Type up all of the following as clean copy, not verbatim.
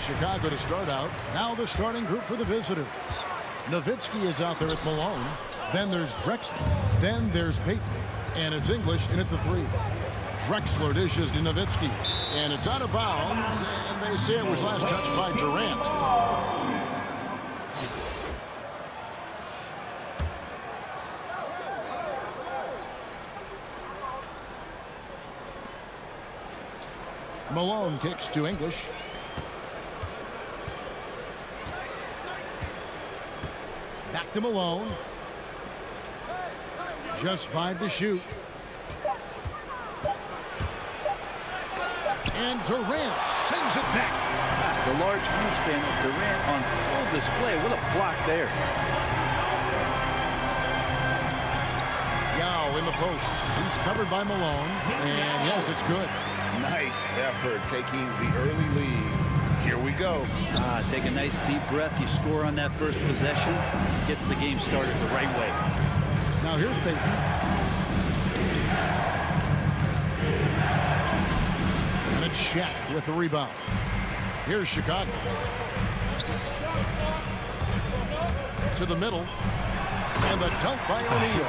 Chicago to start out. Now the starting group for the visitors. Nowitzki is out there at Malone. Then there's Drexler. Then there's Payton. And it's English in at the 3. Drexler dishes to Nowitzki. And it's out of bounds. And they say it was last touched by Durant. Malone kicks to English. Back to Malone. Just 5 to shoot. And Durant sends it back. The large wingspan of Durant on full display. What a block there. Yao in the post. He's covered by Malone. And yes, it's good. Nice effort taking the early lead. Here we go. Take a nice deep breath. You score on that first possession. Gets the game started the right way. Now here's Payton. And a check with the rebound. Here's Chicago. To the middle. And the dunk by O'Neal.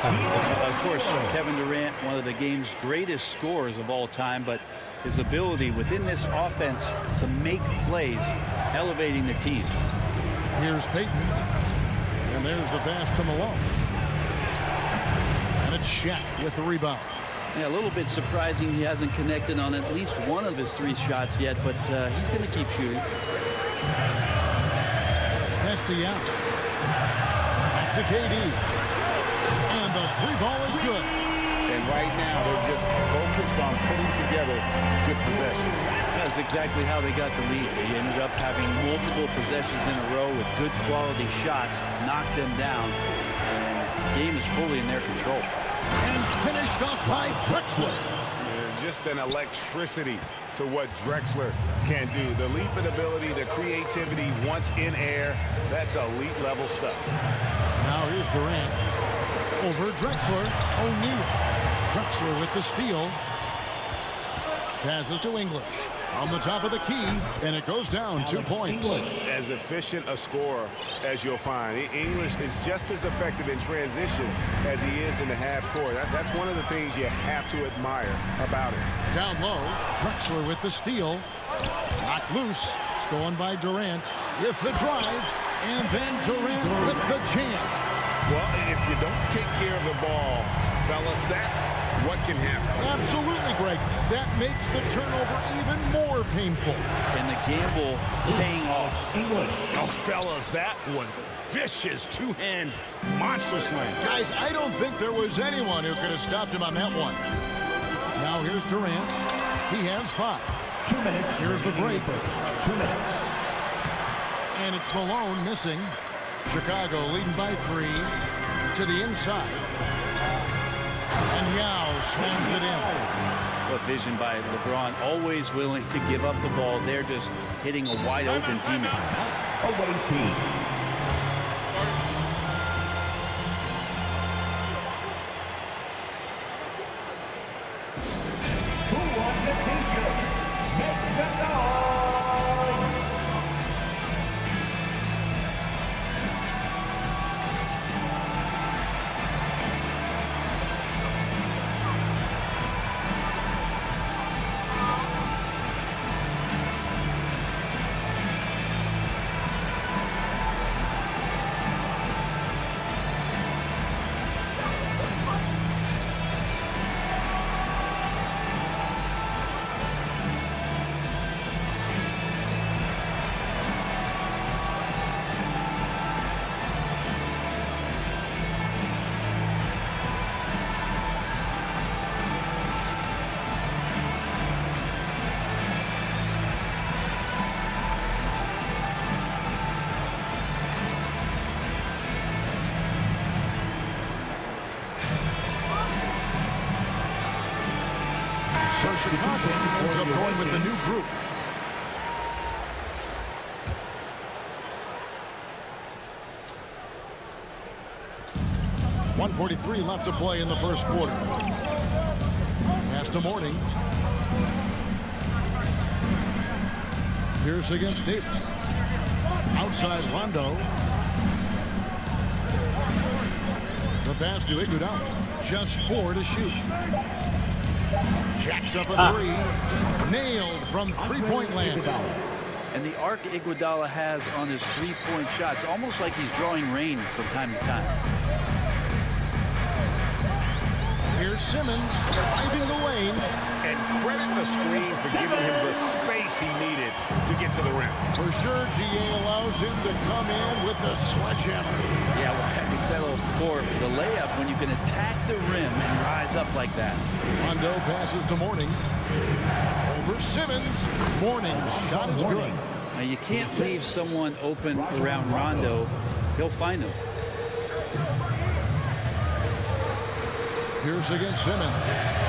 Of course, Kevin Durant, one of the game's greatest scorers of all time, but his ability within this offense to make plays, elevating the team. Here's Payton. And there's the pass to Malone. And a check with the rebound. Yeah, a little bit surprising he hasn't connected on at least one of his 3 shots yet, but he's going to keep shooting. Pass to Yao. Back to KD. And the 3 ball is good. And right now, they're just focused on putting together good possession. That's exactly how they got the lead. They ended up having multiple possessions in a row with good quality shots, knocked them down, and the game is fully in their control. And finished off by Drexler. Just an electricity to what Drexler can do. The leaping ability, the creativity once in air, that's elite level stuff. Now here's Durant. Over Drexler. O'Neal. Drexler with the steal. Passes to English. On the top of the key, and it goes down 2 points. As efficient a scorer as you'll find. English is just as effective in transition as he is in the half court. That's one of the things you have to admire about him. Down low, Drexler with the steal. Knocked loose, stolen by Durant with the drive, and then Durant with the jam. Well, if you don't take care of the ball, fellas, that's what can happen. Absolutely, Greg. That makes the turnover even more painful. And the gamble paying off. English. Oh, fellas, that was vicious two-hand monster slam. Guys, I don't think there was anyone who could have stopped him on that one. Now here's Durant. He has 5. 2 minutes. Here's the break. 2 minutes. And it's Malone missing. Chicago leading by 3 to the inside. And Yao slams it in. What vision by LeBron, always willing to give up the ball. They're just hitting a wide open teammate. Away team. Who wants a t-shirt? Make some noise. So Chicago ends up going with the new group. .143 left to play in the first quarter. Pass to Mourning. Pierce against Davis. Outside Rondo. The pass to Iguodala. Just 4 to shoot. Jacks up a 3. Nailed from three-point land. And the arc Iguodala has on his three-point shots, almost like he's drawing rain from time to time. Here's Simmons driving the lane. And credit the screen for giving him the space he needed to get to the rim. For sure, GA allows him to come in with the sledgehammer. Yeah, well, I said a little before, the layup, when you can attack the rim and rise up like that. Rondo passes to Mourning. Over Simmons. Mourning's shot is good. Now, you can't leave someone open around Rondo. He'll find them. Pierce against Simmons.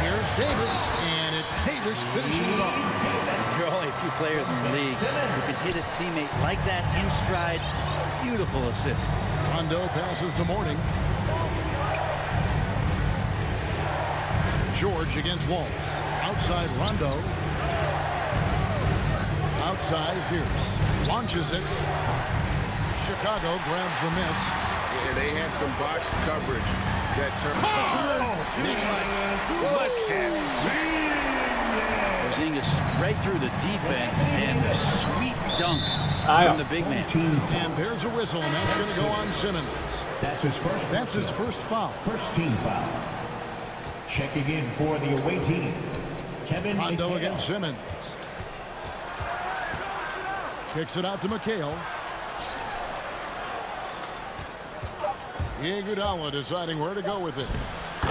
Here's Davis, and it's Davis finishing it off. There are only a few players in the league who can hit a teammate like that in stride. Beautiful assist. Rondo passes to Mourning. George against Walls. Outside Rondo. Outside Pierce. Launches it. Chicago grabs the miss. Yeah, they had some botched coverage that turned. Porzingis right through the defense and the sweet dunk from the big man. And there's a whistle, and that's going to go on Simmons. That's his first foul. First team foul. Checking in for the away team, Kevin Rondo McHale. against Simmons. Kicks it out to McHale. Iguodala deciding where to go with it.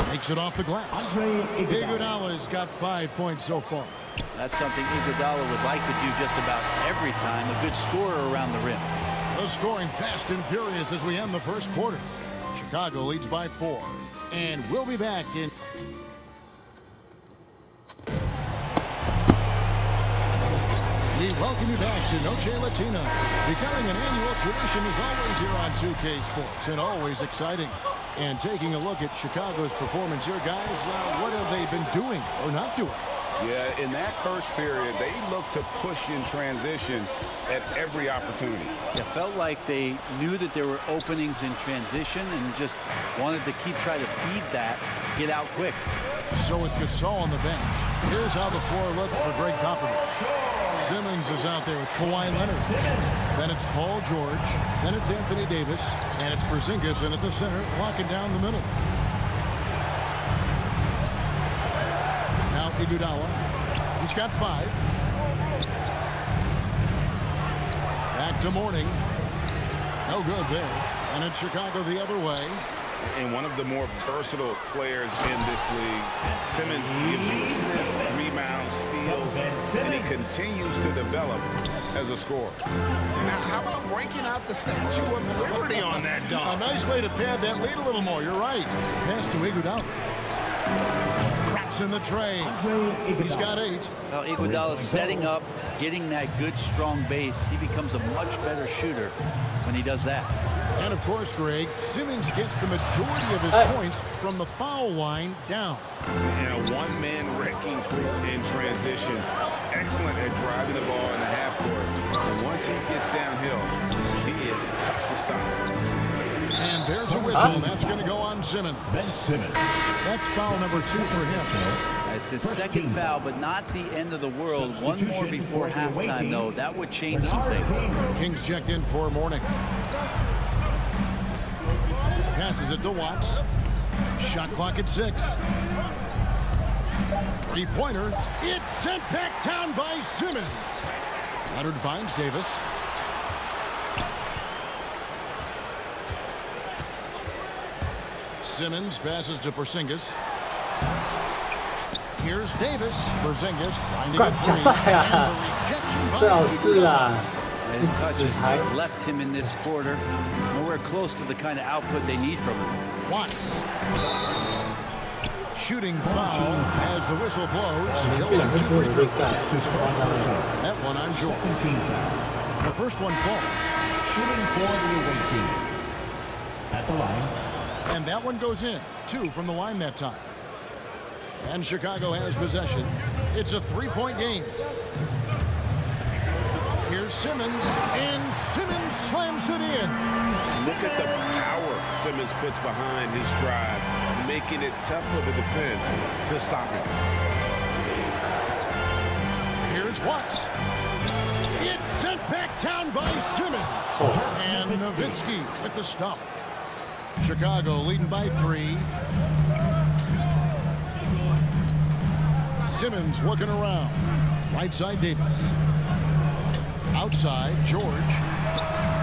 Makes it off the glass. Iguodala's got 5 points so far. That's something Iguodala would like to do just about every time. A good scorer around the rim. The scoring fast and furious as we end the first quarter. Chicago leads by 4. And we'll be back in. We welcome you back to Noche Latina. Becoming an annual tradition is always here on 2K Sports and always exciting. And taking a look at Chicago's performance here, guys, what have they been doing or not doing? Yeah, in that first period, they looked to push in transition at every opportunity. It felt like they knew that there were openings in transition and just wanted to keep trying to feed that, get out quick. So with Gasol on the bench, here's how the floor looks for Greg Popovich. Simmons is out there with Kawhi Leonard. Then it's Paul George. Then it's Anthony Davis. And it's Porzingis in at the center, locking down the middle. Now Iguodala. He's got 5. Back to Mourning. No good there. And it's Chicago the other way. And one of the more versatile players in this league. Simmons gives you assists, rebounds, steals, and he continues to develop as a scorer. Now, how about breaking out the Statue of Liberty on that dunk? A nice way to pad that lead a little more. You're right. Pass to Iguodala. Traps in the tray. He's got 8. Well, Iguodala setting up, getting that good, strong base. He becomes a much better shooter when he does that. And, of course, Greg, Simmons gets the majority of his points from the foul line down. And a one-man wrecking crew in transition. Excellent at driving the ball in the half court. And once he gets downhill, he is tough to stop. And there's a whistle. That's going to go on Simmons. Ben Simmons. That's foul number 2 for him. It's his second foul, but not the end of the world. One more before halftime, though. That would change some things. Kings checked in for Mourning. Passes it to Watts. Shot clock at 6. Three-pointer. It's sent back down by Simmons. Leonard finds Davis. Simmons passes to Porzingis. Here's Davis. Porzingis trying to get free. And the rejection by His touches left him in this quarter. Nowhere close to the kind of output they need from him. Watts. Shooting foul as the whistle blows. He'll shoot 2 free throws. That one on George. The first one falls. Shooting for the away team. At the line. And that one goes in. 2 from the line that time. And Chicago has possession. It's a 3-point game. Here's Here's Simmons, and Simmons slams it in. Look at the power Simmons puts behind his drive, making it tough for the defense to stop him. Here's Watts. It's sent back down by Simmons. And Nowitzki with the stuff. Chicago leading by 3. Simmons looking around. Right side Davis. Outside George.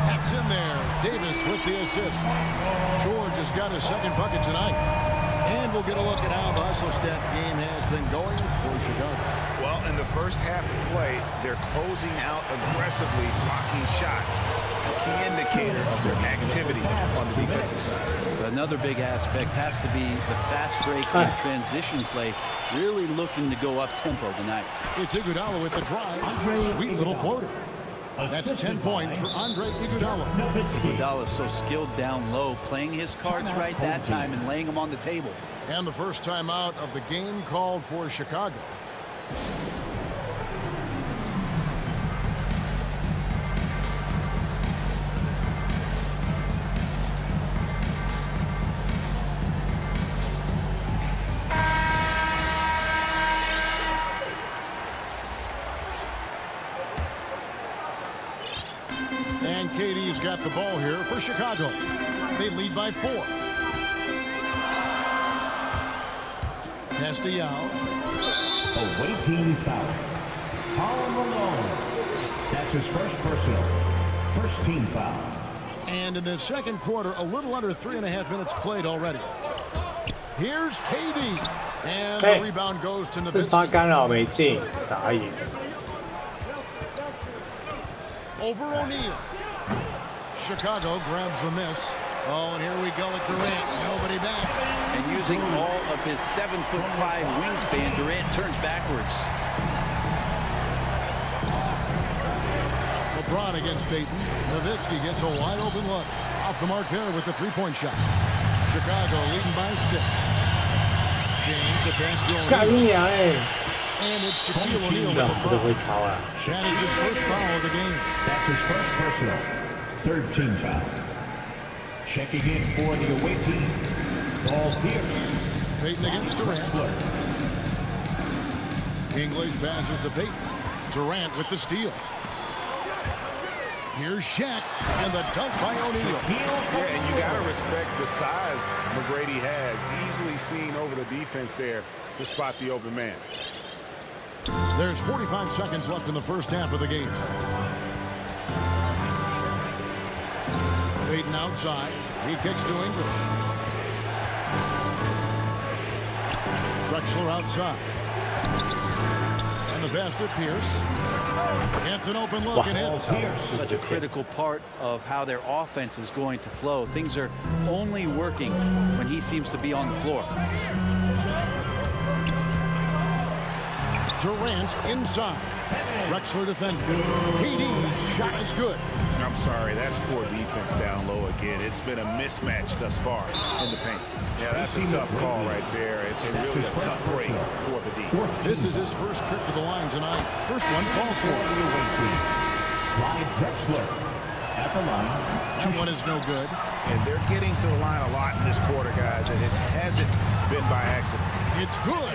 Hacks in there. Davis with the assist. George has got his second bucket tonight. And we'll get a look at how the Hustle-Stat game has been going for Chicago. Well, in the first half of play, they're closing out aggressively, blocking shots. A key indicator of their activity on the defensive side. Another big aspect has to be the fast break and transition play. Really looking to go up tempo tonight. It's Iguodala with the drive. Sweet little floater. That's 10 points for Andre Iguodala. Iguodala is so skilled down low, playing his cards right that time and laying them on the table. And the first timeout of the game called for Chicago. And KD's got the ball here for Chicago. They lead by 4. Castellano. Awaiting foul. Karl Malone. That's his first personal. First team foul. And in the second quarter, a little under 3.5 minutes played already. Here's KD. And the rebound goes to 这是他 Nowitzki. 干扰没进，傻眼。 Over O'Neal. Chicago grabs the miss. Oh, and here we go with Durant. Nobody back. And using all of his 7'5" wingspan, Durant turns backwards. LeBron against Payton. Nowitzki gets a wide open look. Off the mark there with the three-point shot. Chicago leading by 6. James, the pass to 干 O'Neal. 你娘哎！ And it's Shaquille O'Neal 两 with 次 the 都会 foul. 抄啊！ That is his first foul of the game. That's his first personal. Third team foul. Checking in for the away team. Paul Pierce. Payton against Durant. English passes to Payton. Durant with the steal. Here's Shaq, and the dunk by O'Neal. Yeah, and you got to respect the size McGrady has. Easily seen over the defense there to spot the open man. There's 45 seconds left in the first half of the game. Payton outside. He kicks to English. Drexler outside. And the pass to Pierce. It's an open look and hits. Such a critical part of how their offense is going to flow. Things are only working when he seems to be on the floor. Durant inside. Drexler defending. KD's shot is good. I'm sorry, that's poor defense down low again. It's been a mismatch thus far in the paint. Yeah, that's a tough call right there. It's really a tough break for the defense. This is his first trip to the line tonight. First one falls for him. Ryan Drexler at the line. That one is no good. And they're getting to the line a lot in this quarter, guys, and it hasn't been by accident. It's good.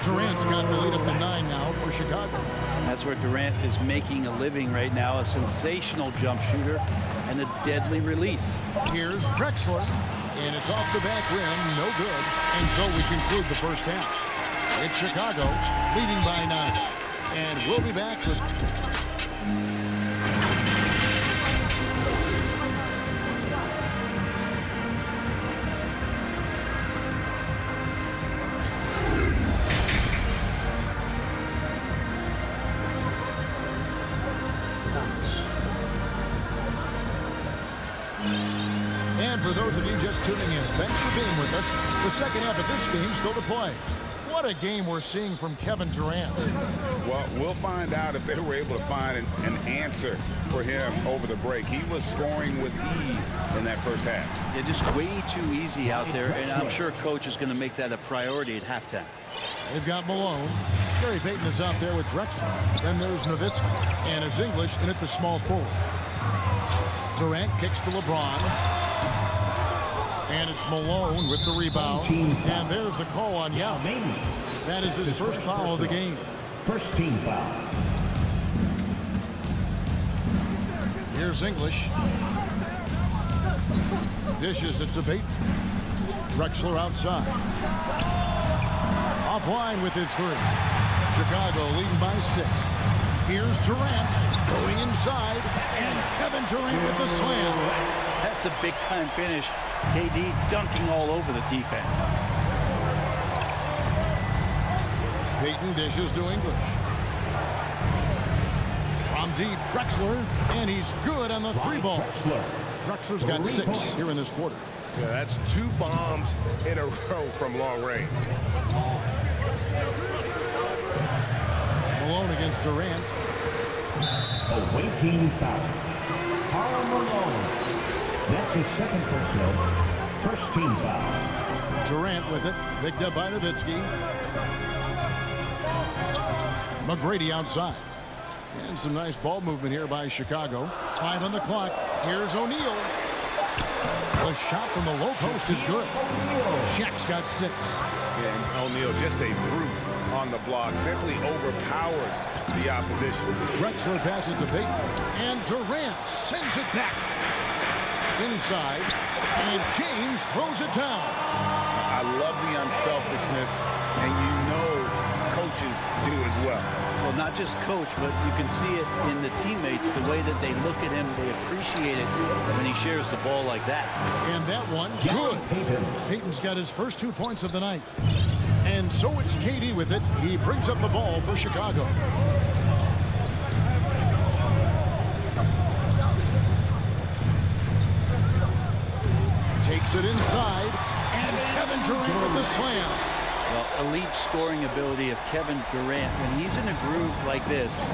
Durant's got the lead up to 9 now for Chicago. That's where Durant is making a living right now. A sensational jump shooter and a deadly release. Here's Drexler. And it's off the back rim. No good. And so we conclude the first half. It's Chicago leading by 9. And we'll be back with... And for those of you just tuning in, thanks for being with us. The second half of this game still to play. What a game we're seeing from Kevin Durant. Well, we'll find out if they were able to find an answer for him over the break. He was scoring with ease in that first half. Yeah, just way too easy out there, and I'm sure coach is going to make that a priority at halftime. They've got Malone. Gary Payton is out there with Drexler. Then there's Nowitzki. And it's English in at the small forward. Durant kicks to LeBron. And it's Malone with the rebound. And there's the call on Yao. That is his first foul of the game. First team foul. Here's English. Dishes it to Payton. Drexler outside. Offline with his three. Chicago leading by 6. Here's Durant going inside. And Kevin Durant with the slam. That's a big-time finish. KD dunking all over the defense. Payton dishes to English. From deep, Drexler. And he's good on the three ball. Drexler's got 6 here in this quarter. Yeah, that's 2 bombs in a row from long range. Malone against Durant. Away team foul. Karl Malone. That's his second personal. First team foul. Durant with it. Picked up by Nowitzki. McGrady outside. And some nice ball movement here by Chicago. 5 on the clock. Here's O'Neal. The shot from the low post is good. Shaq's got 6. And O'Neal, just a brute on the block, simply overpowers the opposition. Drexler passes to Payton. And Durant sends it back. Inside. And James throws it down. I love the unselfishness, and you know coaches do as well. Well, not just coach, but you can see it in the teammates, the way that they look at him. They appreciate it when he shares the ball like that. And that one, good. Payton's got his first 2 points of the night. And so it's KD with it. He brings up the ball for Chicago. Takes it inside. And Kevin Durant with the slam. Well, elite scoring ability of Kevin Durant. When he's in a groove like this,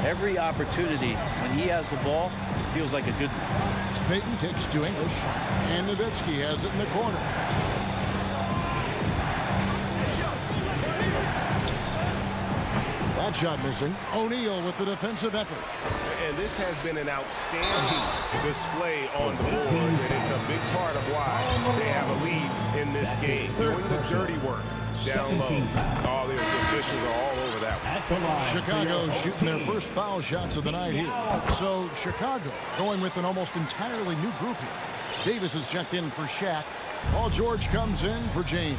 every opportunity when he has the ball feels like a good one. Payton kicks to English, and Nowitzki has it in the corner. That shot missing. O'Neal with the defensive effort. And this has been an outstanding display on the board, and it's a big part of why they have a lead in this game. Doing the dirty work down low. All the officials are all over that one. Chicago shooting their first foul shots of the night here. So Chicago going with an almost entirely new group here. Davis is checked in for Shaq. Paul George comes in for James.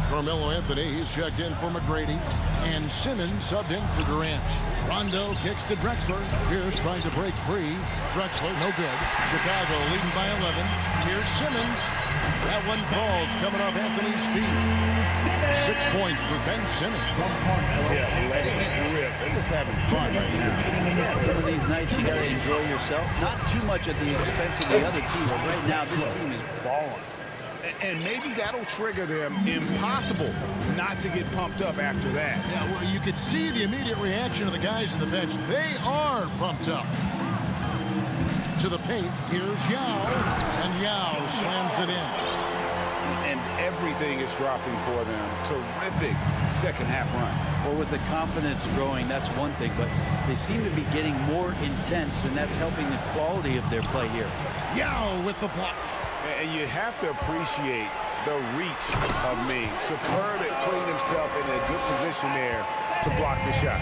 Carmelo Anthony, he's checked in for McGrady. And Simmons subbed in for Durant. Rondo kicks to Drexler. Pierce trying to break free. Drexler, no good. Chicago leading by 11. Here's Simmons. That one falls coming off Anthony's feet. 6 points for Ben Simmons. Yeah, letting it rip. They're just having fun right now. Yeah, some of these nights you got to enjoy yourself. Not too much at the expense of the other team, but right now this team is balling. And maybe that'll trigger them. Impossible not to get pumped up after that. Yeah, well, you could see the immediate reaction of the guys on the bench. They are pumped up. To the paint, here's Yao. And Yao slams it in. And everything is dropping for them. Terrific second half run. Well, with the confidence growing, that's one thing, but they seem to be getting more intense, and that's helping the quality of their play here. Yao with the block. And you have to appreciate the reach of Ming. Superb at putting himself in a good position there to block the shot.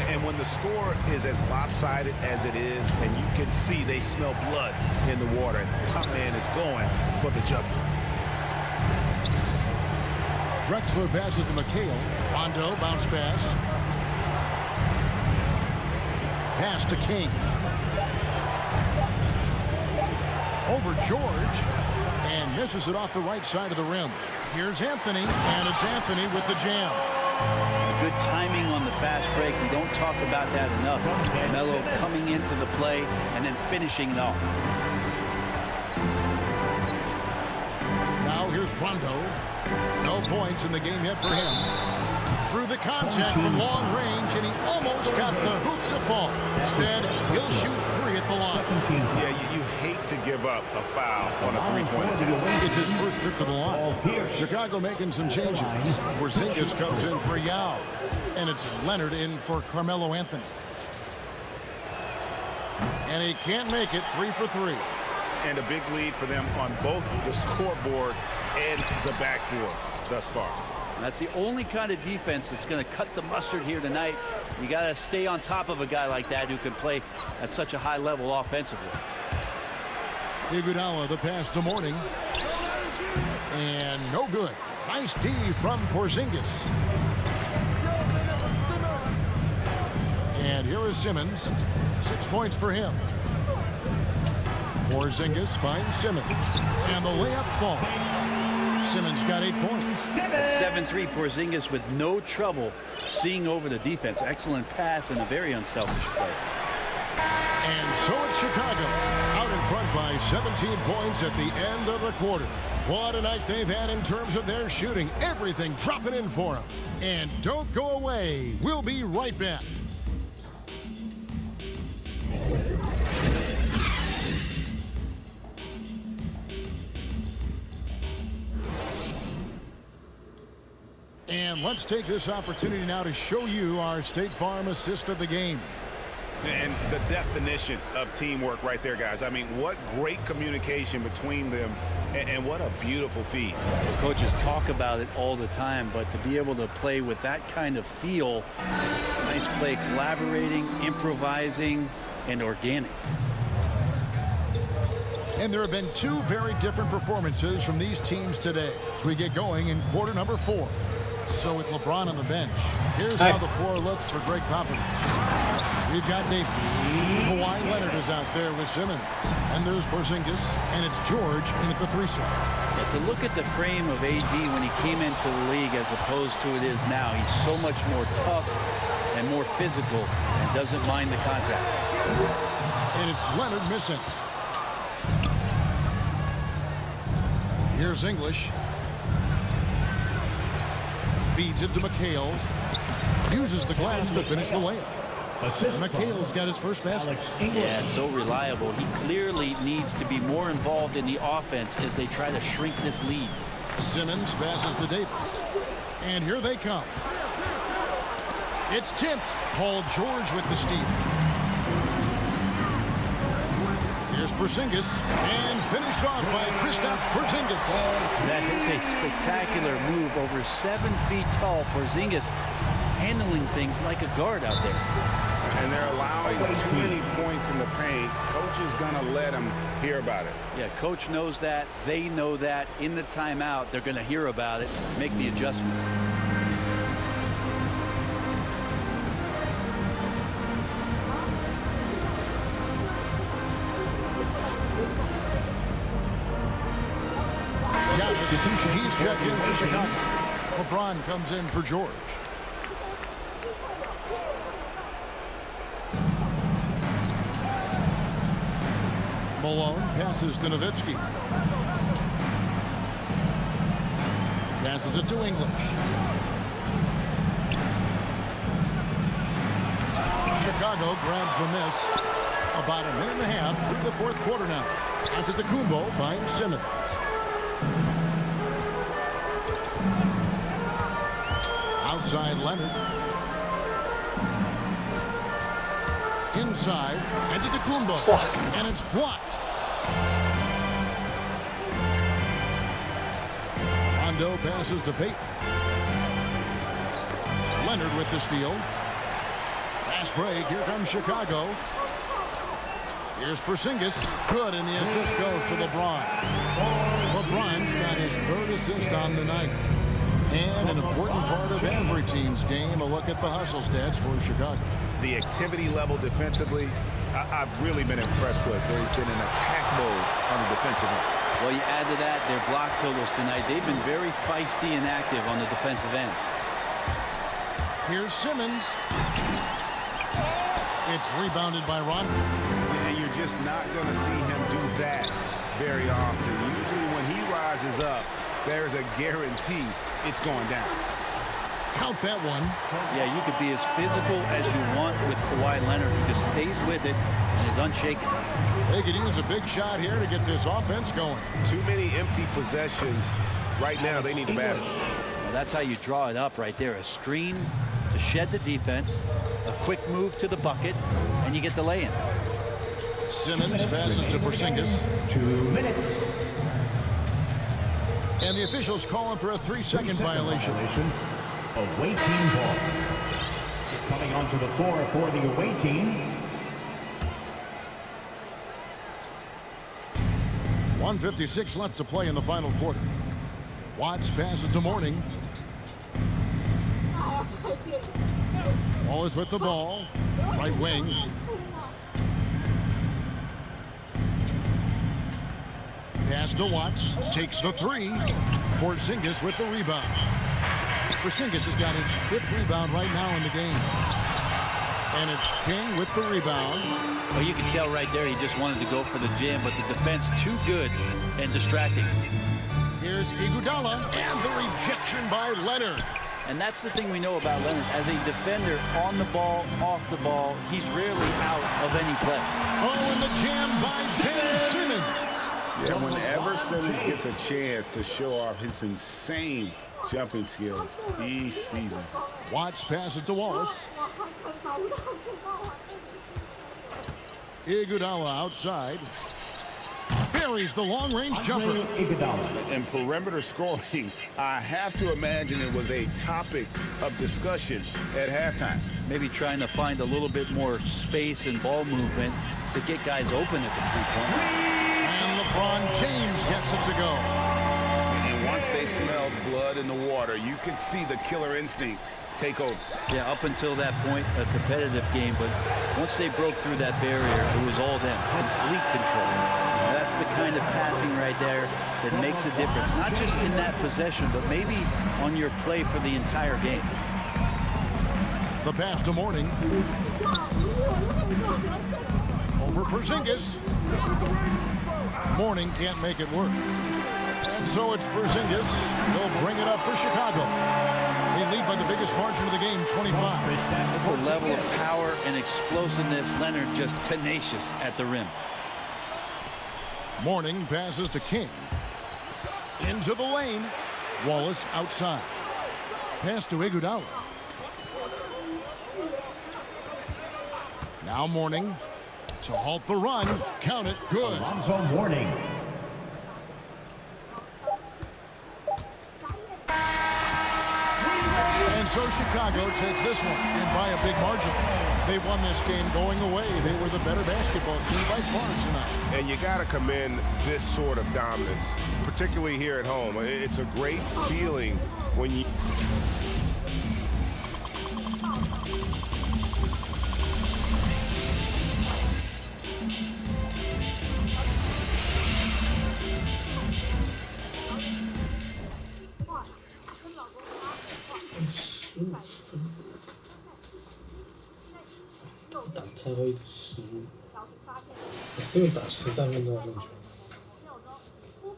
And when the score is as lopsided as it is, and you can see they smell blood in the water, Hot Man is going for the jumper. Drexler passes to McHale. Rondo bounce pass. Pass to King. Over George. And misses it off the right side of the rim. Here's Anthony. And it's Anthony with the jam. Good timing on the fast break. We don't talk about that enough. Melo coming into the play and then finishing it off. Now here's Rondo. No points in the game yet for him. Through the contact from long range, and he almost got the hoop to fall. Instead, he'll shoot 3 at the line. Yeah, you hate to give up a foul on a three-point attempt. It's his first trip to the line. Chicago making some changes. Porzingis comes in for Yao. And it's Leonard in for Carmelo Anthony. And he can't make it. 3 for 3. And a big lead for them on both the scoreboard and the backboard thus far. That's the only kind of defense that's going to cut the mustard here tonight. You got to stay on top of a guy like that who can play at such a high level offensively. Iguodala, the pass to Mourning. And no good. Nice D from Porzingis. And here is Simmons. 6 points for him. Porzingis finds Simmons. And the layup falls. Simmons got 8 points. At 7-3, Porzingis with no trouble seeing over the defense. Excellent pass and a very unselfish play. And so it's Chicago out in front by 17 points at the end of the quarter. What a night they've had in terms of their shooting. Everything dropping in for them. And don't go away. We'll be right back. And let's take this opportunity now to show you our State Farm assist of the game. And the definition of teamwork right there, guys. I mean, what great communication between them, and what a beautiful feed. Coaches talk about it all the time, but to be able to play with that kind of feel, nice play, collaborating, improvising, and organic. And there have been 2 very different performances from these teams today as we get going in quarter number 4. So with LeBron on the bench, here's how the floor looks for Greg Popovich. We've got Davis. Kawhi Leonard is out there with Simmons. And there's Porzingis. And it's George in at the 3 slot. Yeah, to look at the frame of AD when he came into the league as opposed to it is now, he's so much more tough and more physical and doesn't mind the contact. And it's Leonard missing. Here's English. Feeds it to McHale. Uses the glass to finish the layup. McHale's got his first basket. Yeah, so reliable. He clearly needs to be more involved in the offense as they try to shrink this lead. Simmons passes to Davis. And here they come. It's tipped. Paul George with the steal. Here's Porzingis, and finished off by Kristaps Porzingis. That is a spectacular move. Over 7 feet tall, Porzingis handling things like a guard out there. And they're allowing too many points in the paint. Coach is going to let them hear about it. Yeah, coach knows that. They know that. In the timeout, they're going to hear about it, make the adjustment. He's checked in for Chicago. LeBron comes in for George. Malone passes to Nowitzki. Passes it to English. Chicago grabs the miss. About a minute and a half through the 4th quarter now. Antetokounmpo finds Simmons. Outside Leonard. Inside Antetokounmpo. And it's blocked. Rondo passes to Payton. Leonard with the steal. Fast break. Here comes Chicago. Here's Porzingis. Good, and the assist goes to LeBron. LeBron's got his 3rd assist on the night. And an important part of every team's game, a look at the hustle stats for Chicago. The activity level defensively, I've really been impressed with. There's been an attack mode on the defensive end. Well, you add to that their block totals tonight. They've been very feisty and active on the defensive end. Here's Simmons. It's rebounded by Rondo. And you're just not going to see him do that very often. Usually when he rises up, there's a guarantee it's going down. Count that one. Yeah, you could be as physical as you want with Kawhi Leonard. He just stays with it and is unshaken. They could use a big shot here to get this offense going. Too many empty possessions. Right now, they need the basket. Well, that's how you draw it up right there. A screen, to shed the defense, a quick move to the bucket, and you get the lay-in. Simmons passes to Porzingis. 2 minutes. And the officials call him for a 3-second violation. Away team ball. Coming onto the floor for the away team. 1:56 left to play in the final quarter. Watts passes to Mourning. Wallace with the ball. Right wing. Pass to Watts. Takes the three. Porzingis with the rebound. Porzingis has got his 5th rebound right now in the game. And it's King with the rebound. Well, you can tell right there he just wanted to go for the jam, but the defense too good and distracting. Here's Iguodala and the rejection by Leonard. And that's the thing we know about Leonard. As a defender, on the ball, off the ball, he's rarely out of any play. Oh, and the jam by Ben Simmons. Yeah, whenever Simmons gets a chance to show off his insane jumping skills, he seizes it. Watts passes to Wallace. Iguodala outside. Buries the long-range jumper. And perimeter scoring, I have to imagine it was a topic of discussion at halftime. Maybe trying to find a little bit more space and ball movement to get guys open at the three-point. And LeBron James gets it to go. And once they smelled blood in the water, you could see the killer instinct take over. Yeah, up until that point, a competitive game, but once they broke through that barrier, it was all them. Complete control. Now, that's the kind of passing right there that makes a difference. Not just in that possession, but maybe on your play for the entire game. The pass to Mourning. Over Porzingis. Mourning can't make it work. And so it's Porzingis. He'll bring it up for Chicago. They lead by the biggest margin of the game, 25. That's the level of power and explosiveness. Leonard just tenacious at the rim. Mourning passes to King. Into the lane. Wallace outside. Pass to Iguodala. Now Mourning to halt the run. Count it. Good. Alonzo Mourning. And so Chicago takes this one, and by a big margin. They won this game going away. They were the better basketball team by far tonight. And you got to commend this sort of dominance, particularly here at home. It's a great feeling when you...才会失误。这个打13分钟那么久。我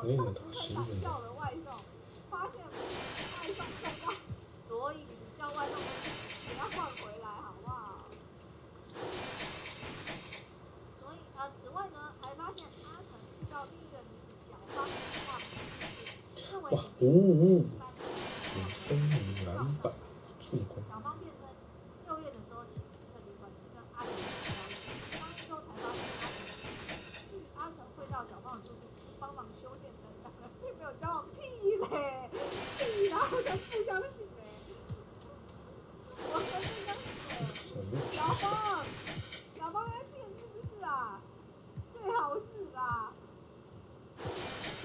以为打11分钟。所以叫外送也要换回来，好不好？所以此外呢，还发现阿成遇到另一个女子小方认为有分离篮板助攻。小方变身6月的时候起，这里粉丝跟阿成交易，当一周才发现阿成会到小方的住处帮忙修电灯，两个并没有交往，屁嘞，屁，然后才不相信嘞。我才不相信嘞，小方在骗是不是啊？最好是啦。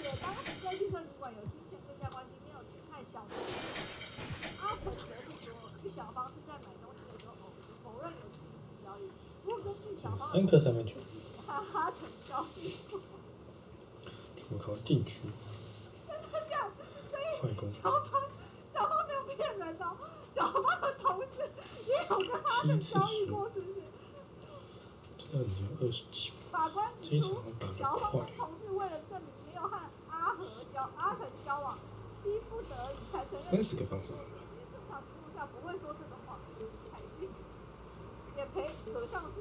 且当时在汽车旅馆有金钱对价关系，没有去看小的。阿成则是说，小方是在买东西的时候否认有进行交易。不过根据小方3颗3分球，阿成交易过，全靠禁区。真的这样？所以小方没有骗人哦，小方的同事也有跟阿成交易过，是不是？这已经27。法官指出，小方快。同事为了证明没有和阿成交往，逼不得已才承认。30个防守。正常情况下不会说这种话，采信，也可上诉。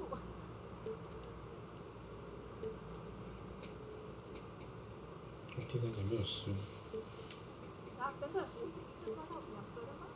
第三节没有失误。然后等等，是已经抓到2个了吗？